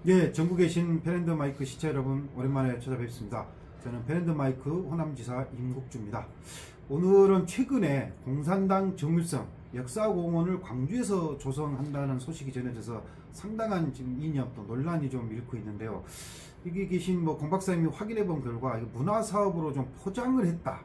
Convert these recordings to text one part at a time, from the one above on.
예, 전국에 계신 펜앤드 마이크 시청자 여러분, 오랜만에 찾아뵙습니다. 저는 펜앤드 마이크 호남지사 임국주입니다. 오늘은 최근에 공산당 정일성 역사공원을 광주에서 조성한다는 소식이 전해져서 상당한 지금 이념 또 논란이 좀 일고 있는데요. 여기 계신 공 박사님이 확인해 본 결과 문화사업으로 좀 포장을 했다,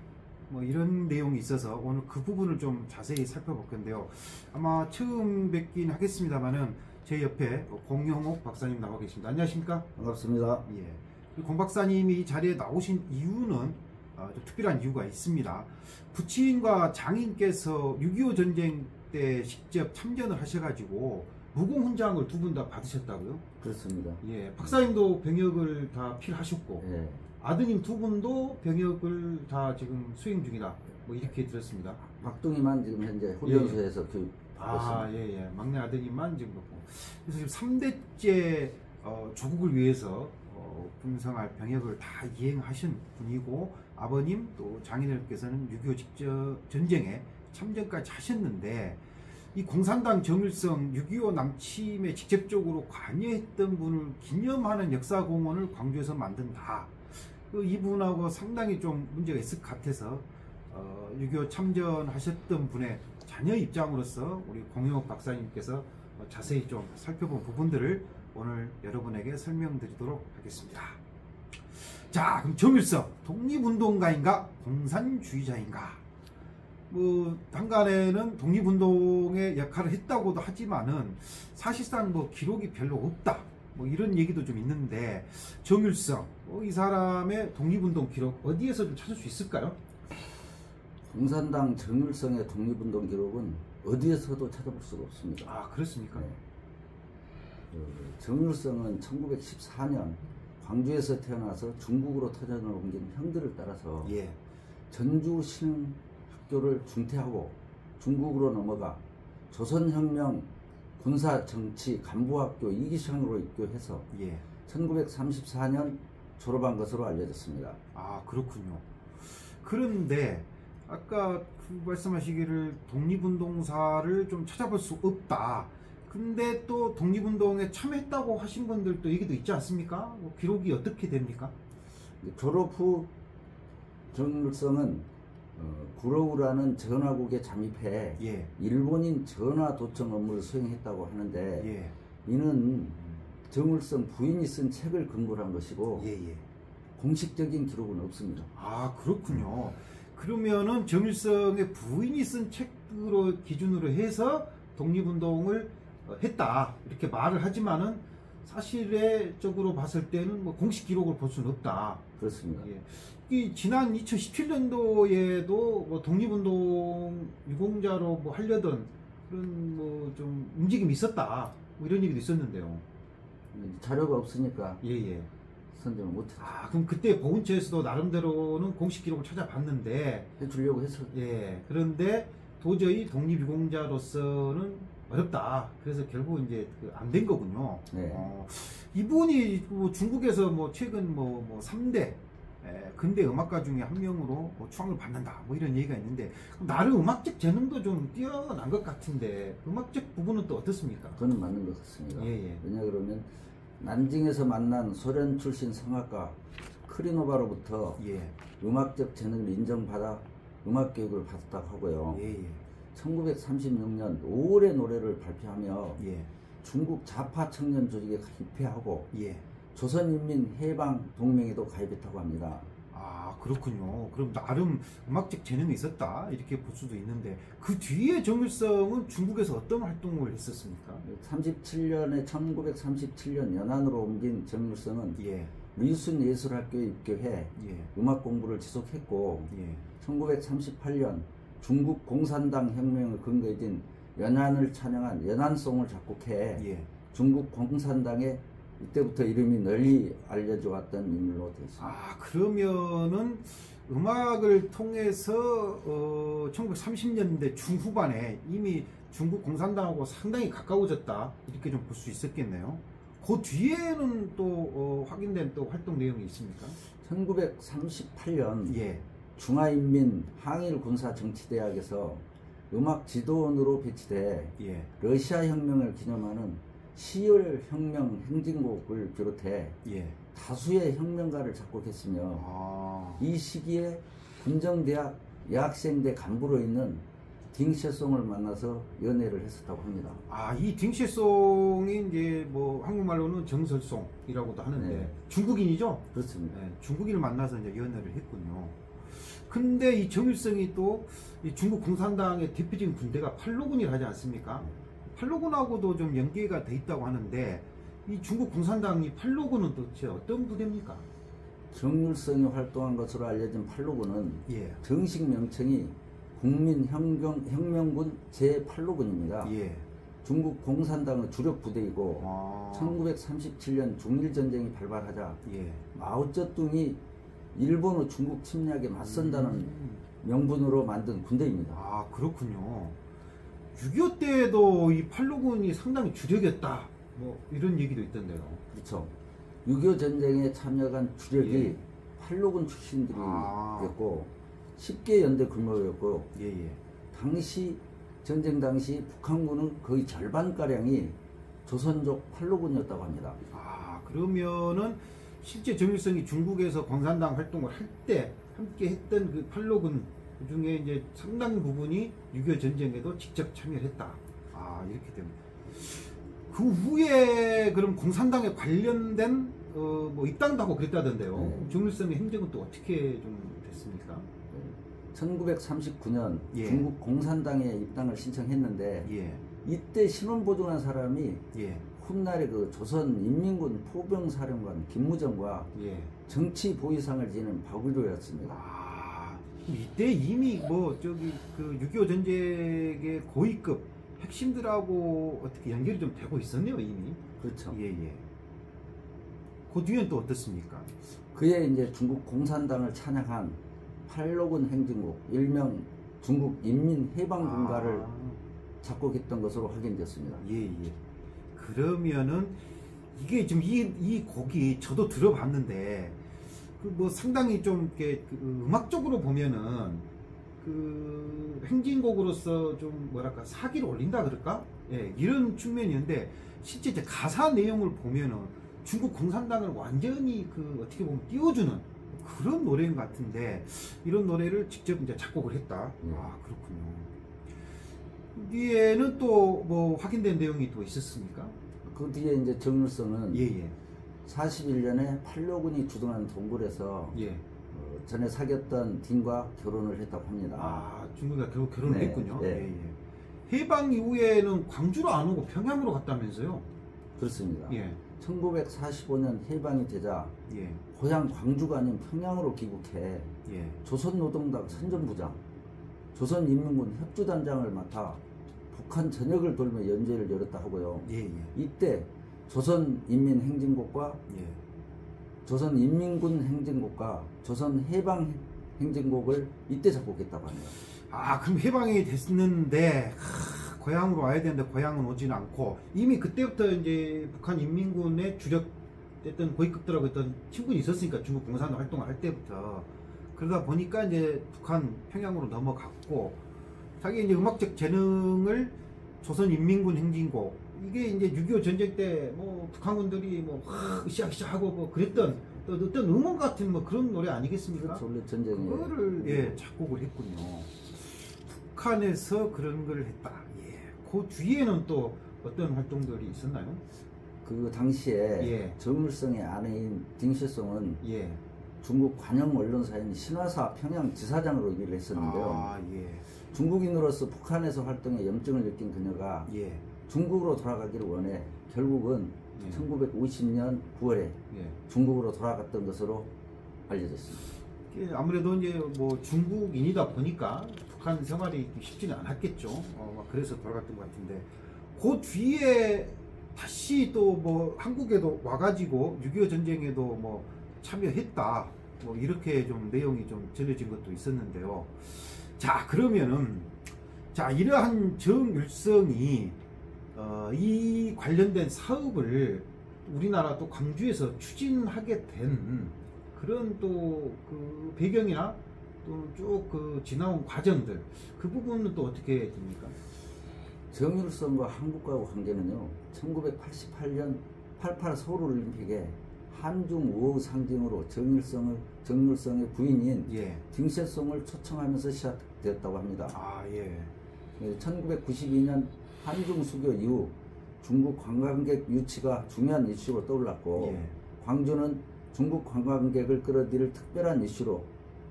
이런 내용이 있어서 오늘 그 부분을 좀 자세히 살펴볼 건데요. 아마 처음 뵙긴 하겠습니다만은 제 옆에 공영옥 박사님 나와 계십니다. 안녕하십니까? 반갑습니다. 예. 공 박사님이 이 자리에 나오신 이유는 좀 특별한 이유가 있습니다. 부친과 장인께서 6.25 전쟁 때 직접 참전을 하셔가지고 무공훈장을 두 분 다 받으셨다고요? 그렇습니다. 예. 박사님도 병역을 다 필하셨고, 예. 아드님 두 분도 병역을 다 지금 수행 중이다, 이렇게 들었습니다. 막둥이만 지금 현재 훈련소에서 교육받고 있습니다. 예. 막내 아드님만 지금 그렇고. 그래서 지금 3대째 조국을 위해서 분성할 병역을 다 이행하신 분이고, 아버님 또 장인어른께서는 6.25 직접 전쟁에 참전까지 하셨는데, 이 공산당 정일성 6.25 남침에 직접적으로 관여했던 분을 기념하는 역사공원을 광주에서 만든다. 이분하고 상당히 좀 문제가 있을 것 같아서 6.25 참전하셨던 분의 자녀 입장으로서 우리 공영옥 박사님께서 자세히 좀 살펴본 부분들을 오늘 여러분에게 설명드리도록 하겠습니다. 자, 그럼 정일성 독립운동가인가 공산주의자인가? 한간에는 독립운동의 역할을 했다고도 하지만은 사실상 기록이 별로 없다, 이런 얘기도 좀 있는데, 정일성 이 사람의 독립운동 기록 어디에서 좀 찾을 수 있을까요? 공산당 정일성의 독립운동 기록은 어디에서도 찾아볼 수가 없습니다. 아, 그렇습니까? 네. 정일성은 1914년 광주에서 태어나서 중국으로 터전을 옮긴 형들을 따라서 예. 전주 신학교를 중퇴하고 중국으로 넘어가 조선혁명 군사정치 간부학교 2기생으로 입교해서 예. 1934년 졸업한 것으로 알려졌습니다. 아, 그렇군요. 그런데 아까 말씀하시기를 독립운동사를 좀 찾아볼 수 없다. 근데 또 독립운동에 참여했다고 하신 분들도 얘기도 있지 않습니까? 기록이 어떻게 됩니까? 졸업 후 정일성은 구로우라는 전화국에 잠입해 예. 일본인 전화 도청 업무를 수행했다고 하는데, 예. 이는 정일성 부인이 쓴 책을 근거로 한 것이고, 예. 공식적인 기록은 없습니다. 아, 그렇군요. 그러면은 정일성의 부인이 쓴 책으로 기준으로 해서 독립운동을 했다, 이렇게 말을 하지만은 사실적으로 봤을 때는 공식 기록을 볼 수는 없다. 그렇습니다. 예. 이 지난 2017년도에도 독립운동 유공자로 하려던 그런 좀 움직임이 있었다, 이런 얘기도 있었는데요. 자료가 없으니까 예. 선정을 못했죠. 아, 그럼 그때 보훈처에서도 나름대로는 공식 기록을 찾아봤는데 해주려고 했었죠. 예. 그런데 도저히 독립유공자로서는 어렵다. 그래서 결국 이제 안 된 거군요. 네. 이분이 중국에서 최근 3대 근대 음악가 중에 한 명으로 추앙을 받는다, 이런 얘기가 있는데, 나름 음악적 재능도 좀 뛰어난 것 같은데 음악적 부분은 또 어떻습니까? 그건 맞는 것 같습니다. 예. 왜냐 그러면 난징에서 만난 소련 출신 성악가 크리노바로부터 예. 음악적 재능을 인정받아 음악 교육을 받았다고 하고요. 예. 1936년 5월의 노래를 발표하며 예. 중국 좌파 청년 조직에 입회하고 예. 조선인민해방동맹에도 가입했다고 합니다. 아, 그렇군요. 그럼 나름 음악적 재능이 있었다, 이렇게 볼 수도 있는데, 그 뒤에 정일성은 중국에서 어떤 활동을 했었습니까? 1937년 연안으로 옮긴 정일성은 예. 리순예술학교에 입교해 예. 음악 공부를 지속했고, 예. 1938년 중국 공산당 혁명을 근거해 진 연안을 찬양한 연안송을 작곡해 예. 중국 공산당에 이때부터 이름이 널리 알려져 왔던 인물로 되어 있습니다. 아, 그러면은 음악을 통해서 1930년대 중후반에 이미 중국 공산당하고 상당히 가까워졌다, 이렇게 좀 볼 수 있었겠네요. 그 뒤에는 또 확인된 또 활동 내용이 있습니까? 1938년 예. 중화인민 항일군사정치대학에서 음악 지도원으로 배치돼 예. 러시아 혁명을 기념하는 10월 혁명 행진곡을 비롯해 예. 다수의 혁명가를 작곡했으며 아. 이 시기에 군정대학 여학생대 간부로 있는 딩셰송을 만나서 연애를 했었다고 합니다. 아, 이 딩셰송이 이제 뭐 한국말로는 정설송이라고도 하는데 네. 중국인이죠? 그렇습니다. 네, 중국인을 만나서 이제 연애를 했군요. 근데 이 정일성이 또 이 중국 공산당의 대표적인 군대가 팔로군이라 하지 않습니까? 팔로군하고도 좀 연계가 돼 있다고 하는데 이 중국 공산당이 팔로군은 도대체 어떤 부대입니까? 정일성이 활동한 것으로 알려진 팔로군은 예. 정식 명칭이 국민혁명군 제8로군입니다. 예. 중국 공산당의 주력 부대이고 아. 1937년 중일전쟁이 발발하자 예. 마오쩌둥이 일본의 중국 침략에 맞선다는 명분으로 만든 군대입니다. 아, 그렇군요. 6.25 때도 이 팔로군이 상당히 주력이었다. 뭐 이런 얘기도 있던데요. 그렇죠. 6.25 전쟁에 참여한 주력이 예. 팔로군 출신들이었고 10개 연대 규모였고 예예. 당시 전쟁 당시 북한군은 거의 절반가량이 조선족 팔로군이었다고 합니다. 아, 그러면은 실제 정일성이 중국에서 공산당 활동을 할 때 함께 했던 그 팔로군 중에 이제 상당 부분이 6.25 전쟁에도 직접 참여를 했다. 아, 이렇게 됩니다. 그 후에 그럼 공산당에 관련된 뭐 입당도 하고 그랬다던데요. 네. 정일성의 행적은 또 어떻게 좀 됐습니까? 1939년 예. 중국 공산당에 입당을 신청했는데 예. 이때 신원 보증한 사람이 예. 훗날에 그 조선인민군 포병사령관 김무정과 예. 정치 보위상을 지닌 박의료였습니다. 아, 이때 이미 뭐 저기 그 6.25 전쟁의 고위급 핵심들하고 어떻게 연결이 좀 되고 있었네요, 이미. 그렇죠. 예예. 그 뒤엔 또 어떻습니까? 그에 이제 중국 공산당을 찬양한 팔로군 행진곡 일명 중국 인민해방군가를 작곡했던 것으로 확인됐습니다. 예예. 그러면은 이게 지금 이 곡이 저도 들어봤는데 그 뭐 상당히 좀 이렇게 그 음악적으로 보면은 그 행진곡으로서 좀 뭐랄까 사기를 올린다 그럴까? 예, 이런 측면이었는데 실제 이제 가사 내용을 보면은 중국 공산당을 완전히 그 어떻게 보면 띄워주는 그런 노래인 것 같은데 이런 노래를 직접 이제 작곡을 했다. 아, 그렇군요. 뒤에는 또 뭐 확인된 내용이 또 있었습니까? 그 뒤에 이제 정일성은 예예. 41년에 팔로군이 주둔한 동굴에서 예. 전에 사귀었던 딘과 결혼을 했다고 합니다. 아, 중국과 결국 결혼을 네, 했군요. 네. 예, 예. 해방 이후에는 광주로 안 오고 평양으로 갔다면서요? 그렇습니다. 예. 1945년 해방이 되자 예. 고향 광주가 아닌 평양으로 귀국해 예. 조선노동당 선전부장, 조선인민군 협주단장을 맡아 북한 전역을 돌며 연재를 열었다 하고요. 예. 예. 이때 조선인민행진곡과 예. 조선인민군 행진곡과 조선해방행진곡을 이때 작곡했다고 합니다. 아, 그럼 해방이 됐는데 고향으로 와야 되는데 고향은 오지는 않고 이미 그때부터 이제 북한 인민군의 주력됐던 고위급들하고 했던 친분이 있었으니까 중국 공산당 활동을 할 때부터 그러다 보니까 이제 북한 평양으로 넘어갔고 자기 이제 음악적 재능을 조선인민군 행진곡 이게 이제 6.25 전쟁 때 뭐 북한군들이 뭐 으쌰으쌰 하고 뭐 그랬던 또 어떤 응원 같은 뭐 그런 노래 아니겠습니까? 그렇죠. 원래 전쟁에 그거를 예 작곡을 했군요. 북한에서 그런 걸 했다. 예. 그 뒤에는 또 어떤 활동들이 있었나요? 그 당시에 예. 정일성의 아내인 딩셰송은 예. 중국 관영 언론사인 신화사 평양 지사장으로 일을 했었는데요. 아, 예. 중국인으로서 북한에서 활동에 염증을 느낀 그녀가 예. 중국으로 돌아가기를 원해 결국은 예. 1950년 9월에 예. 중국으로 돌아갔던 것으로 알려졌습니다. 이게 아무래도 이제 뭐 중국인이다 보니까 북한 생활이 쉽지는 않았겠죠. 막 그래서 돌아갔던 것 같은데 그 뒤에 다시 또 뭐 한국에도 와가지고 6.25 전쟁에도 뭐 참여했다. 뭐 이렇게 좀 내용이 좀 전해진 것도 있었는데요. 자, 그러면은 자 이러한 정일성이 이 관련된 사업을 우리나라 또 광주에서 추진하게 된 그런 또 그 배경이나 또 쭉 그 지나온 과정들 그 부분은 또 어떻게 됩니까? 정일성과 한국과의 관계는요, 1988년 88 서울올림픽에 한중 우호 상징으로 정일성의 부인인 예. 딩세송을 초청하면서 시작되었다고 합니다. 아, 예. 1992년 한중 수교 이후 중국 관광객 유치가 중요한 이슈로 떠올랐고, 예. 광주는 중국 관광객을 끌어들일 특별한 이슈로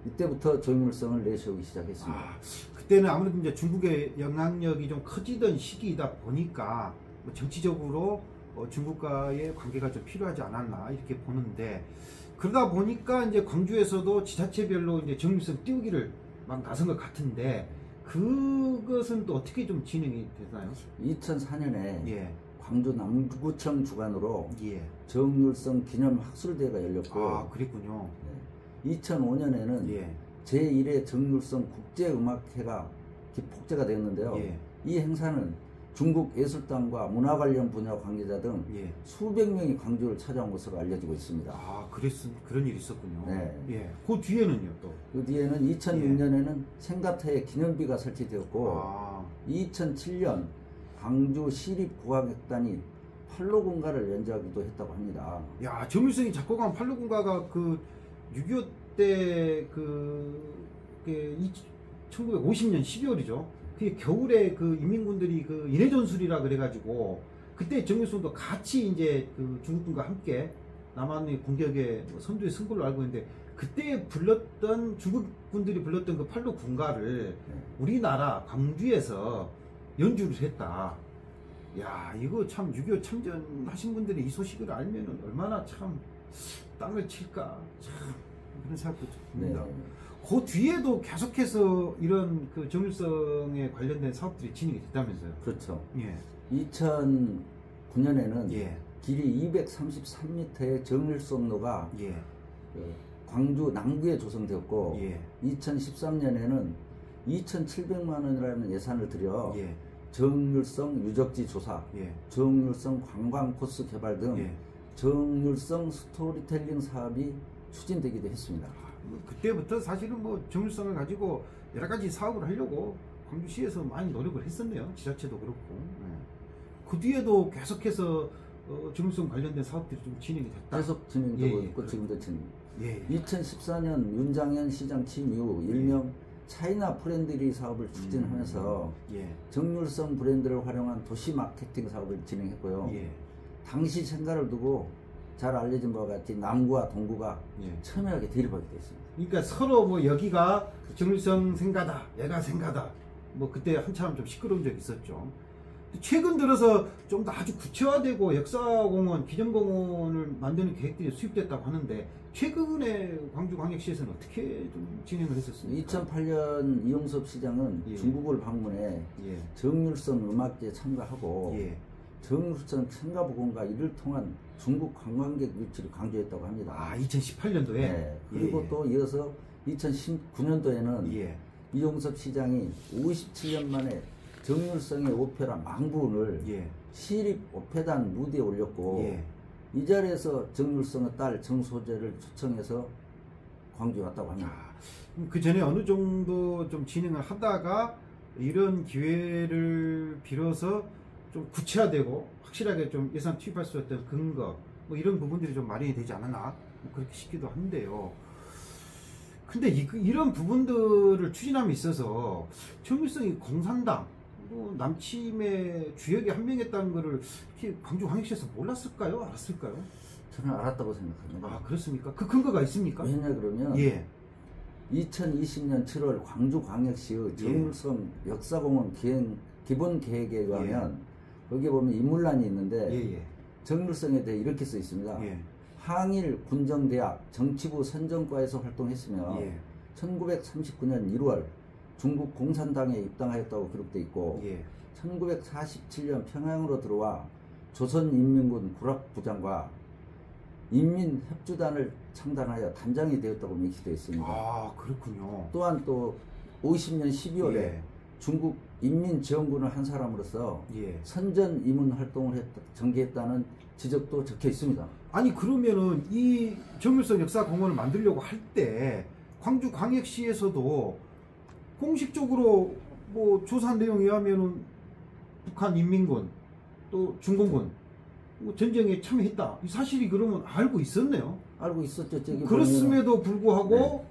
이때부터 정일성을 내세우기 시작했습니다. 아, 그때는 아무래도 이제 중국의 영향력이 좀 커지던 시기이다 보니까 뭐 정치적으로 중국과의 관계가 좀 필요하지 않았나 이렇게 보는데, 그러다 보니까 이제 광주에서도 지자체별로 이제 정일성 띄우기를 막 나선 것 같은데, 그것은 또 어떻게 좀 진행이 되나요? 2004년에 예. 광주 남구청 주관으로 예. 정일성 기념 학술대회가 열렸고, 아, 그랬군요. 2005년에는 예. 제1회 정일성 국제음악회가 복제가 되었는데요. 예. 이 행사는 중국 예술단과 문화 관련 분야 관계자 등 예. 수백 명이 광주를 찾아온 것으로 알려지고 있습니다. 아, 그런 일이 있었군요. 네. 예. 그 뒤에는요, 또. 그 뒤에는 2006년에는 생가태에 기념비가 설치되었고, 아, 2007년 광주 시립국악악단이 팔로군가를 연주하기도 했다고 합니다. 야, 정일성이 작곡한 팔로군가가 그 6.25 때 1950년 12월이죠. 그게 겨울에 그 인민군들이 그 인해전술이라 그래가지고 그때 정일성도 같이 이제 그 중국군과 함께 남한의 공격에 선두에 쓴 걸로 알고 있는데, 그때 불렀던 중국군들이 불렀던 그 팔로군가를 우리나라 광주에서 연주를 했다. 야, 이거 참 6.25 참전하신 분들이 이 소식을 알면은 얼마나 참 땅을 칠까, 참 그런 생각도 듭니다. 그 뒤에도 계속해서 이런 그 정일성에 관련된 사업들이 진행이 됐다면서요? 그렇죠. 예. 2009년에는 예. 길이 233m의 정일성로가 예. 광주 남구에 조성되었고, 예. 2013년에는 2,700만 원이라는 예산을 들여 예. 정일성 유적지 조사, 예. 정일성 관광 코스 개발 등 예. 정일성 스토리텔링 사업이 추진되기도 했습니다. 그때부터 사실은 뭐 정일성을 가지고 여러 가지 사업을 하려고 광주시에서 많이 노력을 했었네요. 지자체도 그렇고. 예. 그 뒤에도 계속해서 정일성 관련된 사업들이 좀 진행이 됐다. 계속 진행되고 예, 있고 예. 지금도 진행. 예. 2014년 윤장현 시장 취임 이후 일명 차이나 프렌들리 사업을 추진하면서 예. 정일성 브랜드를 활용한 도시 마케팅 사업을 진행했고요. 예. 당시 생가를 두고 잘 알려진 바와 같이 남구와 동구가 예. 첨예하게 대립하게 됐습니다. 그러니까 서로 뭐 여기가 정일성 생가다, 얘가 생가다. 뭐 그때 한참 좀 시끄러운 적이 있었죠. 최근 들어서 좀 더 아주 구체화되고 역사공원, 기념공원을 만드는 계획들이 수립됐다고 하는데, 최근에 광주광역시에서는 어떻게 좀 진행을 했었습니까? 2008년 이용섭 시장은 예. 중국을 방문해 예. 정일성 음악제에 참가하고 예. 정일성 생가복원과 이를 통한 중국 관광객 유치를 강조했다고 합니다. 아, 2018년도에? 네. 그리고 예. 또 이어서 2019년도에는 예. 이용섭 시장이 57년 만에 정일성의 오페라 망부를 예. 시립 오페단 무대에 올렸고, 예. 이 자리에서 정일성의 딸 정소재를 초청해서 광주에 왔다고 합니다. 그 전에 어느 정도 좀 진행을 하다가 이런 기회를 빌어서 좀 구체화되고 확실하게 좀 예산 투입할 수 있던 근거, 뭐 이런 부분들이 좀 마련이 되지 않았나, 뭐 그렇게 싶기도 한데요. 근데 이런 부분들을 추진함에 있어서 정일성이 공산당, 뭐 남침의 주역이 한 명이었다는 거를 광주광역시에서 몰랐을까요? 알았을까요? 저는 알았다고 생각합니다. 아, 그렇습니까? 그 근거가 있습니까? 왜냐 그러면 예. 2020년 7월 광주광역시의 정일성 역사공원 기본 계획에 의하면 거기에 보면 인물란이 있는데 예. 정일성에 대해 이렇게 써 있습니다. 예. 항일 군정대학 정치부 선정과에서 활동했으며 예. 1939년 1월 중국 공산당에 입당하였다고 기록되어 있고, 예. 1947년 평양으로 들어와 조선인민군 구락부장과 인민협주단을 창단하여 단장이 되었다고 명시되어 있습니다. 아, 그렇군요. 또한 또 50년 12월에 예. 중국 인민지원군을 한 사람으로서 예. 선전 이문 활동을 전개했다는 지적도 적혀 있습니다. 아니, 그러면은 이 정일성 역사공원을 만들려고 할 때 광주광역시에서도 공식적으로 뭐 조사한 내용에 의하면은 북한 인민군 또 중공군 뭐 전쟁에 참여했다. 이 사실이 그러면 알고 있었네요. 알고 있었죠. 저기 그렇음에도 불구하고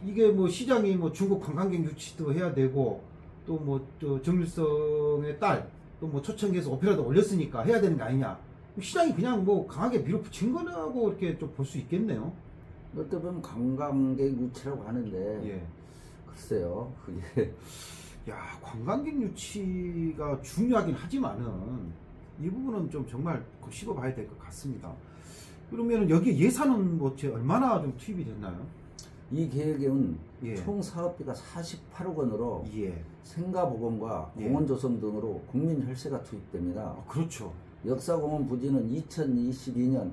이게 뭐 시장이 뭐 중국 관광객 유치도 해야 되고 또 뭐 정일성의 딸 또 뭐 초청해서 오페라도 올렸으니까 해야 되는 거 아니냐. 시장이 그냥 뭐 강하게 밀어붙인 거라고 이렇게 좀 볼 수 있겠네요. 어떻게 보면 관광객 유치라고 하는데 예. 글쎄요. 그게 야, 관광객 유치가 중요하긴 하지만은 이 부분은 좀 정말 곱씹어 봐야 될 것 같습니다. 그러면 여기 예산은 뭐 얼마나 좀 투입이 됐나요? 이 계획은 예. 총 사업비가 48억 원으로 예. 생가보건과 예. 공원 조성 등으로 국민 혈세가 투입됩니다. 그렇죠. 역사공원 부지는 2022년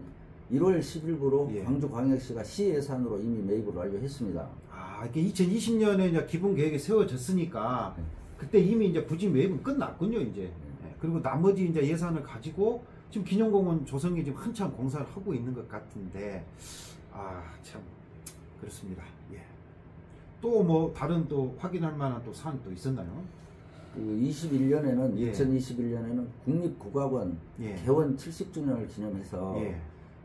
1월 10일부로 예. 광주광역시가 시 예산으로 이미 매입을 완료했습니다. 아, 이게 2020년에 이제 기본 계획이 세워졌으니까 네. 그때 이미 이제 부지 매입은 끝났군요, 이제. 예. 그리고 나머지 이제 예산을 가지고 지금 기념공원 조성이 지금 한참 공사를 하고 있는 것 같은데, 아, 참 그렇습니다. 예. 또 뭐 다른 또 확인할 만한 또 사안이 또 있었나요? 그 21년에는 예. 2021년에는 국립국악원 예. 개원 70주년을 기념해서 예.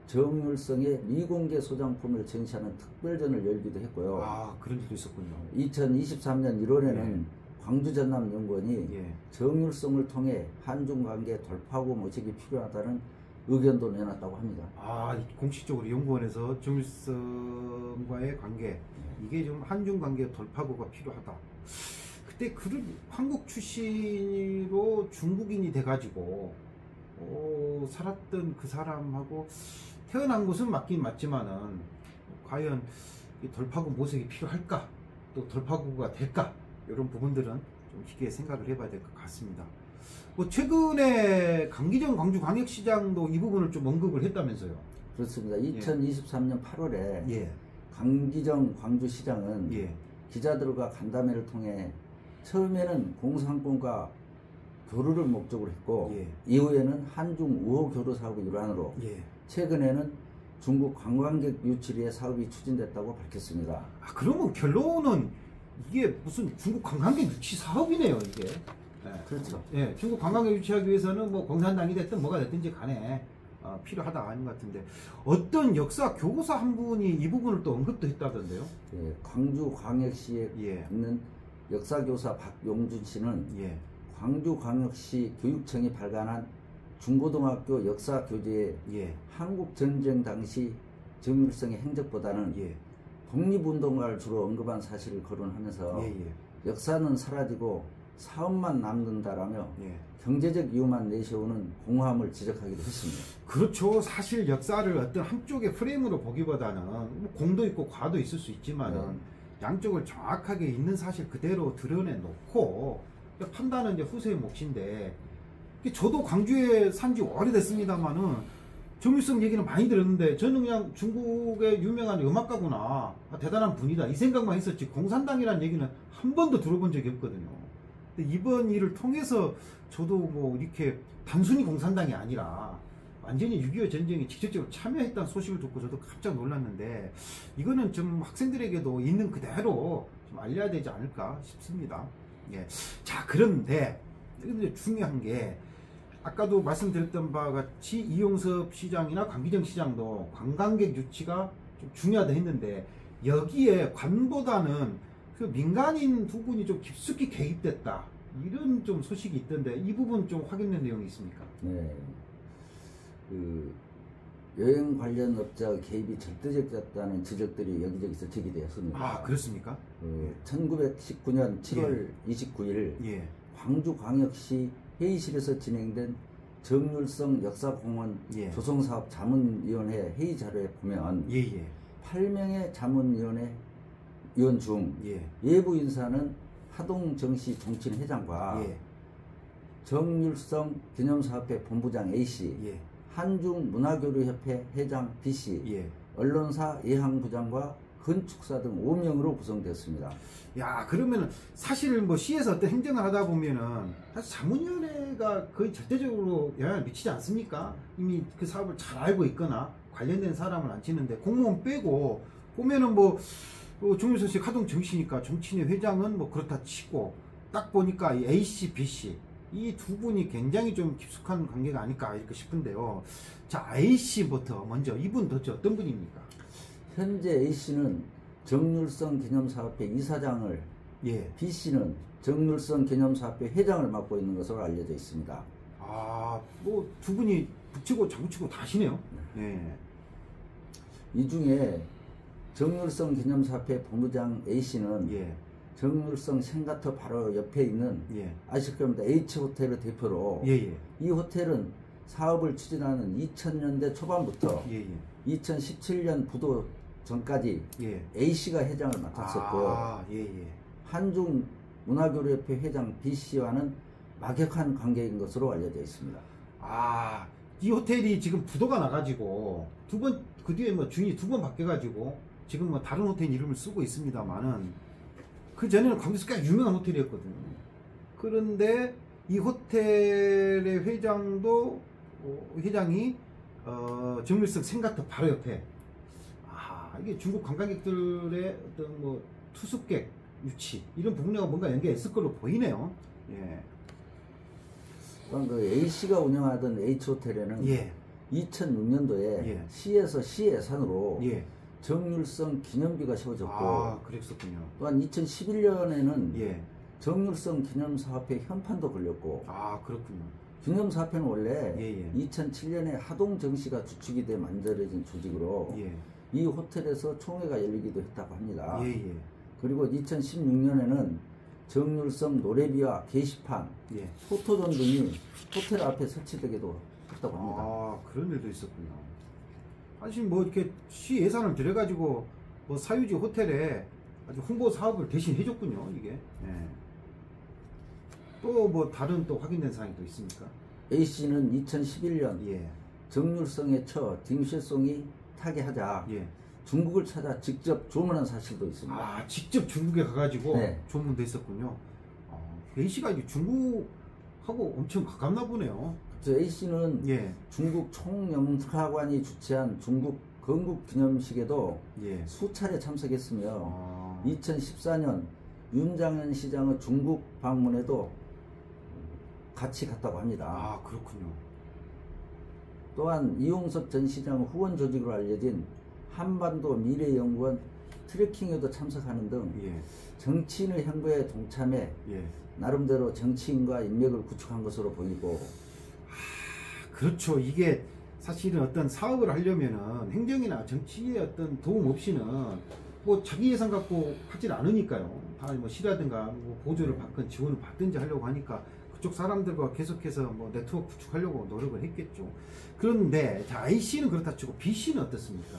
정률성의 미공개 소장품을 전시하는 특별전을 열기도 했고요. 아, 그런 일도 있었군요. 2023년 1월에는 광주전남연구원이 예. 정률성을 통해 한중 관계 돌파구 모색이 필요하다는 의견도 내놨다고 합니다. 아, 공식적으로 연구원에서 정일성과의 관계, 이게 좀 한중 관계 돌파구가 필요하다. 그때 그런 한국 출신으로 중국인이 돼가지고 살았던 그 사람하고 태어난 곳은 맞긴 맞지만은 과연 이 돌파구 모색이 필요할까? 또 돌파구가 될까? 이런 부분들은 좀 깊게 생각을 해봐야 될 것 같습니다. 뭐 최근에 강기정 광주광역시장도 이 부분을 좀 언급을 했다면서요? 그렇습니다. 2023년 8월에 예. 강기정 광주시장은 예. 기자들과 간담회를 통해 처음에는 공산권과 교류를 목적으로 했고 예. 이후에는 한중 우호 교류 사업의 일환으로 예. 최근에는 중국 관광객 유치를 위해 사업이 추진됐다고 밝혔습니다. 아, 그러면 결론은 이게 무슨 중국 관광객 유치 사업이네요, 이게. 예. 그렇죠. 예, 중국 관광객 유치하기 위해서는 뭐 공산당이 됐든 뭐가 됐든지 간에 필요하다 하는 것 같은데 어떤 역사 교사 한 분이 이 부분을 또 언급도 했다던데요? 예, 광주광역시에 예. 있는 역사교사 박용준 씨는 예. 광주광역시 교육청이 발간한 중고등학교 역사 교재에 예. 한국 전쟁 당시 정일성의 행적보다는 예. 독립운동가를 주로 언급한 사실을 거론하면서 예. 예. 역사는 사라지고 사업만 남는다라며 예. 경제적 이유만 내세우는 공허함을 지적하기도 했습니다. 그렇죠. 사실 역사를 어떤 한쪽의 프레임으로 보기보다는 뭐 공도 있고 과도 있을 수 있지만은 양쪽을 정확하게 있는 사실 그대로 드러내놓고 판단은 이제 후세의 몫인데, 저도 광주에 산지 오래됐습니다만은 정일성 얘기는 많이 들었는데 저는 그냥 중국의 유명한 음악가구나, 대단한 분이다 이 생각만 했었지 공산당이라는 얘기는 한 번도 들어본 적이 없거든요. 근데 이번 일을 통해서 저도 뭐 이렇게 단순히 공산당이 아니라 완전히 6.25 전쟁에 직접적으로 참여했다는 소식을 듣고 저도 깜짝 놀랐는데, 이거는 좀 학생들에게도 있는 그대로 좀 알려야 되지 않을까 싶습니다. 예. 자, 그런데 중요한 게 아까도 말씀드렸던 바와 같이 이용섭 시장이나 강기정 시장도 관광객 유치가 좀 중요하다 했는데, 여기에 관보다는 그 민간인 두 분이 좀 깊숙이 개입됐다 이런 좀 소식이 있던데, 이 부분 좀 확인된 내용이 있습니까? 네. 그 여행 관련 업자의 개입이 절대적이었다는 지적들이 여기저기서 제기되었습니다. 아, 그렇습니까? 1919년 7월 29일 예. 광주광역시 회의실에서 진행된 정률성 역사공원 예. 조성사업 자문위원회 회의 자료에 보면 예예. 8명의 자문위원회 위원 중 예. 외부 인사는 하동정시 정친회장과 예. 정률성 기념사업회 본부장 A씨, 예. 한중문화교류협회 회장 B씨, 예. 언론사 예항부장과 건축사 등 5명으로 구성되었습니다. 야, 그러면은 사실 뭐 시에서 어떤 행정을 하다 보면은 사실 자문위원회가 거의 절대적으로 영향을 미치지 않습니까? 이미 그 사업을 잘 알고 있거나 관련된 사람을 안 치는데, 공무원 빼고 보면은 뭐 정유선 씨 하동 정치니까 정치인의 회장은 뭐 그렇다 치고, 딱 보니까 이 A씨, B씨 이 두 분이 굉장히 좀 깊숙한 관계가 아닐까 이렇게 싶은데요. 자, A씨부터 먼저 이분 도대체 어떤 분입니까? 현재 A씨는 정률성 기념사업회 이사장을, 예. B씨는 정률성 기념사업회 회장을 맡고 있는 것으로 알려져 있습니다. 아, 뭐 두 분이 붙이고 장구치고 다 하시네요. 예. 이 중에 정률성 기념사업회 본부장 A씨는 예. 정률성 생가터 바로 옆에 있는 예. 아실 겁니다. H호텔을 대표로 예. 예. 이 호텔은 사업을 추진하는 2000년대 초반부터 예. 2017년 부도 전까지 예. A씨가 회장을 맡았었고 아, 예. 예. 한중 문화교류협회 회장 B씨와는 막역한 관계인 것으로 알려져 있습니다. 아, 이 호텔이 지금 부도가 나가지고 두 번, 그 뒤에 뭐 주인이 두 번 바뀌어가지고 지금 뭐 다른 호텔 이름을 쓰고 있습니다만은 그 전에는 광주에서 꽤 유명한 호텔이었거든요. 그런데 이 호텔의 회장도 회장이 정밀성 생가터 바로 옆에, 아, 이게 중국 관광객들의 어떤 뭐 투숙객 유치 이런 부분과 뭔가 연계했을 걸로 보이네요. 예. 그 A씨가 운영하던 H호텔에는 예. 2006년도에 예. 시에서 시 예산으로 예. 정률성 기념비가 세워졌고, 아, 그랬었군요. 또한 2011년에는 예. 정률성 기념사업회 현판도 걸렸고, 아, 그렇군요. 기념사업회는 원래 예, 예. 2007년에 하동정 씨가 주축이 돼 만들어진 조직으로 예. 이 호텔에서 총회가 열리기도 했다고 합니다. 예, 예. 그리고 2016년에는 정률성 노래비와 게시판, 예. 포토존 등이 호텔 앞에 설치되기도 했다고 합니다. 아, 그런 일도 있었군요. 사실 뭐 이렇게 시 예산을 들여가지고 뭐 사유지 호텔에 아주 홍보 사업을 대신 해줬군요, 이게. 예. 또 뭐 다른 또 확인된 사항이 또 있습니까? A씨는 2011년 예. 정률성의 처 딩쉐송이 타계하자 예. 중국을 찾아 직접 조문한 사실도 있습니다. 아, 직접 중국에 가가지고 네. 조문됐었군요. A씨가 이제 중국하고 엄청 가깝나 보네요. A씨는 예. 중국 총영사관이 주최한 중국 건국 기념식에도 예. 수차례 참석했으며 아, 2014년 윤장현 시장의 중국 방문에도 같이 갔다고 합니다. 아, 그렇군요. 또한 이용섭 전 시장 후원 조직으로 알려진 한반도 미래연구원 트래킹에도 참석하는 등 예. 정치인의 행보에 동참해 예. 나름대로 정치인과 인맥을 구축한 것으로 보이고, 그렇죠. 이게 사실은 어떤 사업을 하려면은 행정이나 정치의 어떤 도움 없이는 뭐 자기 예산 갖고 하질 않으니까요. 다 뭐 시라든가 뭐 보조를 받건 지원을 받든지 하려고 하니까 그쪽 사람들과 계속해서 뭐 네트워크 구축하려고 노력을 했겠죠. 그런데 자, A씨는 그렇다 치고 B씨는 어떻습니까?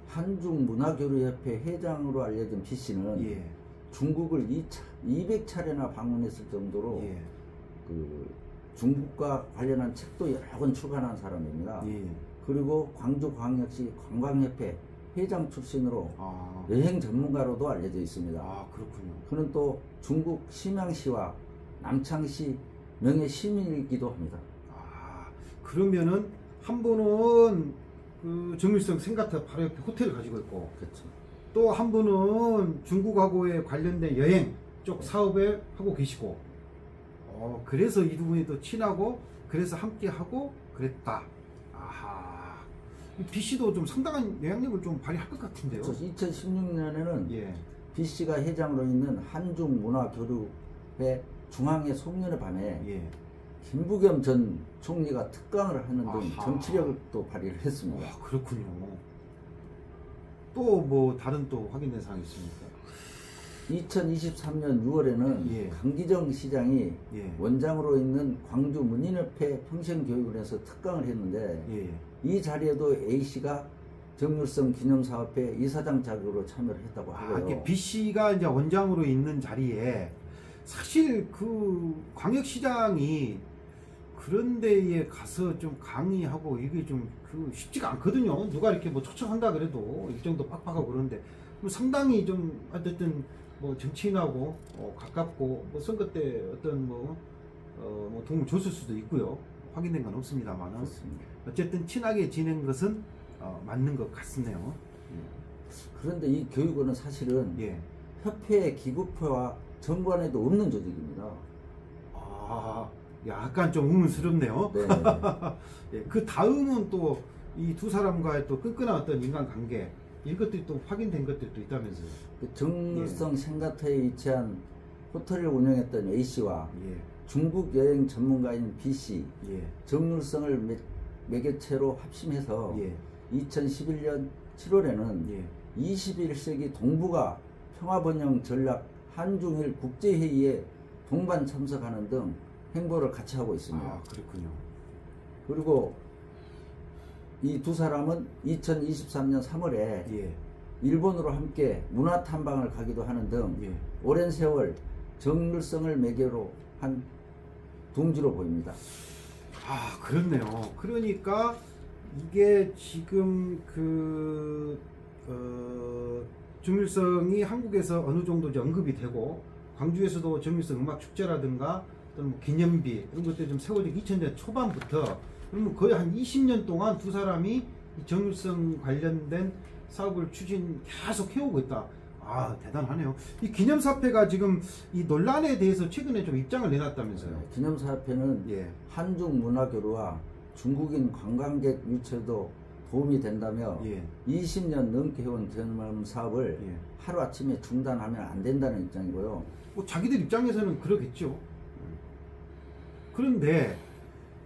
한중문화교류협회 회장으로 알려진 B씨는 예. 중국을 200차례나 방문했을 정도로 예. 그 중국과 관련한 책도 여러 권 출간한 사람입니다. 예. 그리고 광주광역시 관광협회 회장 출신으로 아, 여행 전문가로도 알려져 있습니다. 아, 그렇군요. 그는 또 중국 심양시와 남창시 명예 시민이기도 합니다. 아, 그러면은 한 분은 그 정밀성 생가터 바로 옆에 호텔을 가지고 있고, 그렇죠. 또 한 분은 중국하고의 관련된 여행 쪽 사업에 하고 계시고, 그래서 이 두 분이 또 친하고, 그래서 함께 하고 그랬다. 아하. B씨도 좀 상당한 영향력을 좀 발휘할 것 같은데요. 그렇죠. 2016년에는 예. B씨가 회장으로 있는 한중문화교류회 중앙회 송년회 밤에 예. 김부겸 전 총리가 특강을 하는 등 아하. 정치력을 또 발휘를 했습니다. 와, 그렇군요. 또 뭐 다른 또 확인된 사항이 있습니까? 2023년 6월에는 예. 강기정 시장이 예. 원장으로 있는 광주 문인협회 평생교육원에서 특강을 했는데 예. 이 자리에도 A씨가 정률성 기념사업회 이사장 자격으로 참여를 했다고 하고요. 이게 B씨가 이제 원장으로 있는 자리에 사실 그 광역시장이 그런 데에 가서 좀 강의하고 이게 좀 그 쉽지가 않거든요. 누가 이렇게 뭐 초청한다 그래도 일정도 빡빡하고 그러는데 상당히 좀 어쨌든 뭐 정치인하고 가깝고 뭐 선거 때 어떤 뭐 도움을 줬을 수도 있고요. 확인된 건 없습니다만 그렇습니다. 어쨌든 친하게 지낸 것은 맞는 것 같네요. 그런데 이 교육원은 사실은 예. 협회의 기구표와 정관에도 없는 조직입니다. 아, 약간 좀 의문스럽네요. 네. 예, 그 다음은 또 이 두 사람과의 또 끈끈한 어떤 인간관계 이것들이 또 확인된 것들도 있다면서요. 그 정물성 생가터에 위치한 호텔을 운영했던 A씨와 예, 중국 여행 전문가인 B씨, 예, 정물성을 매개체로 합심해서 예, 2011년 7월에는 예. 21세기 동북아 평화번영 전략 한중일 국제회의에 동반 참석하는 등 행보를 같이 하고 있습니다. 아, 그렇군요. 그리고 이 두 사람은 2023년 3월에 예, 일본으로 함께 문화 탐방을 가기도 하는 등 예. 오랜 세월 정물성을 매개로 한 둥지로 보입니다. 아, 그렇네요. 그러니까 이게 지금 정밀성이 한국에서 어느 정도 이제 언급이 되고 광주에서도 정밀성 음악 축제라든가 또는 뭐 기념비 이런 것들이 좀 세워지고 2000년 초반부터 그러면 거의 한 20년 동안 두 사람이 이 정밀성 관련된 사업을 계속 해오고 있다. 아, 대단하네요. 이 기념사업회가 지금 이 논란에 대해서 최근에 좀 입장을 내놨다면서요. 기념사업회는 예, 한중 문화교류와 중국인 관광객 유치에도 도움이 된다며 예, 20년 넘게 해온 기념 사업을 예. 하루아침에 중단하면 안 된다는 입장이고요. 뭐 자기들 입장에서는 그러겠죠. 그런데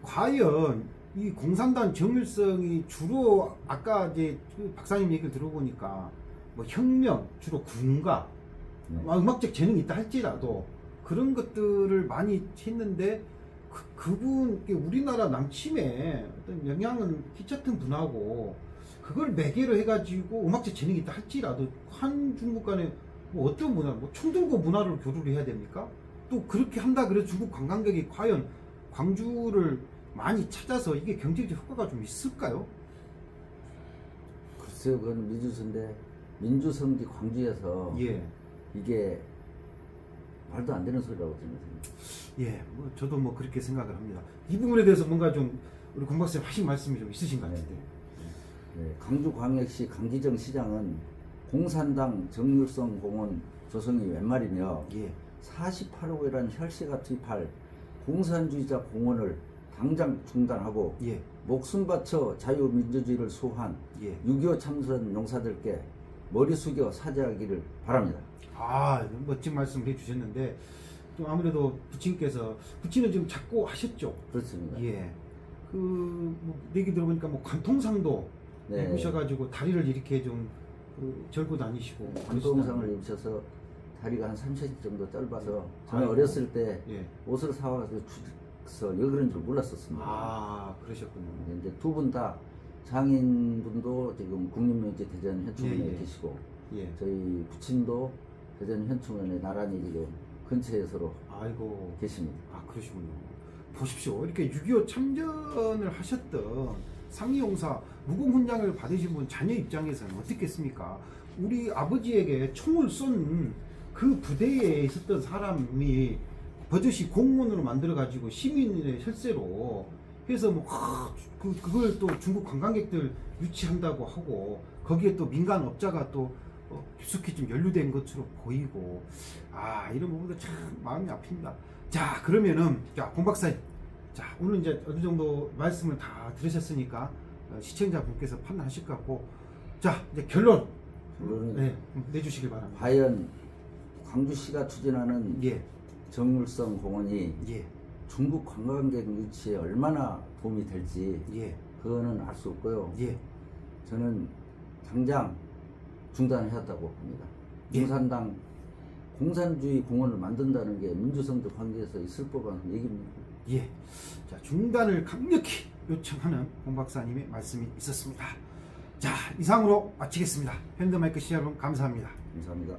과연 이 공산당 정밀성이 주로 아까 이제 그 박사님 얘기를 들어보니까 뭐 혁명 주로 군가 네. 음악적 재능이 있다 할지라도 그런 것들을 많이 했는데 그분 우리나라 남침에 어떤 영향은 끼쳤던 분하고 그걸 매개로 해가지고 음악적 재능이 있다 할지라도 한중국 간에 뭐 어떤 문화, 뭐 총 들고 문화를 교류를 해야 됩니까? 또 그렇게 한다 그래서 중국 관광객이 과연 광주를 많이 찾아서 이게 경제적 효과가 좀 있을까요? 글쎄요, 그건 미주선데 민주성지 광주에서 예, 이게 말도 안 되는 소리라고 생각합니다. 예, 뭐 저도 뭐 그렇게 생각을 합니다. 이 부분에 대해서 뭔가 좀 우리 공 박사님 하신 말씀이 좀 있으신 것 같은데. 네, 광주광역시 강기정 시장은 공산당 정률성 공원 조성이 웬 말이며 예, 48억이라는 혈세가 투입할 공산주의자 공원을 당장 중단하고 예, 목숨 바쳐 자유민주주의를 수호한 예. 6.25 참선 용사들께 머리 숙여 사죄하기를 바랍니다. 아, 멋진 말씀 해주셨는데 또 아무래도 부친은 지금 자꾸 하셨죠. 그렇습니다. 예, 뭐 얘기 들어보니까 뭐 관통상도 네. 입으셔가지고 다리를 이렇게 좀 절고 다니시고. 관통상을 입으셔서 다리가 한 3cm 정도 짧아서 저는 아이고. 어렸을 때 예. 옷을 사와서 추서 왜 그런 줄 몰랐었습니다. 아, 그러셨군요. 이제 두 분 다 장인분도 지금 국립묘지 대전 현충원에 예, 예. 계시고 예. 저희 부친도 대전 현충원에 나란히 지금 근처에 서로 아이고. 계십니다. 아, 그러시군요. 보십시오. 이렇게 6.25 참전을 하셨던 상이용사 무공훈장을 받으신 분 자녀 입장에서는 어떻겠습니까? 우리 아버지에게 총을 쏜 그 부대에 있었던 사람이 버젓이 공무원으로 만들어가지고 시민의 혈세로 해서 뭐 그걸 또 중국 관광객들 유치한다고 하고 거기에 또 민간 업자가 또 깊숙이 좀 연루된 것으로 보이고 아, 이런 부분도 참 마음이 아픕니다. 자, 그러면은 자, 공 박사님, 자, 오늘 이제 어느 정도 말씀을 다 들으셨으니까 시청자분께서 판단하실 것 같고, 자, 이제 결론 네, 내주시길 바랍니다. 과연 광주시가 추진하는 예, 정률성 공원이 예, 중국 관광객 유치에 얼마나 도움이 될지 예, 그거는 알 수 없고요. 예, 저는 당장 중단해야 한다고 봅니다. 예. 공산주의 공원을 만든다는 게 민주성적 관계에서 있을 법한 얘기입니다. 예. 자, 중단을 강력히 요청하는 공 박사님의 말씀이 있었습니다. 자, 이상으로 마치겠습니다. 현대마이크 시청자 여러분 감사합니다. 감사합니다.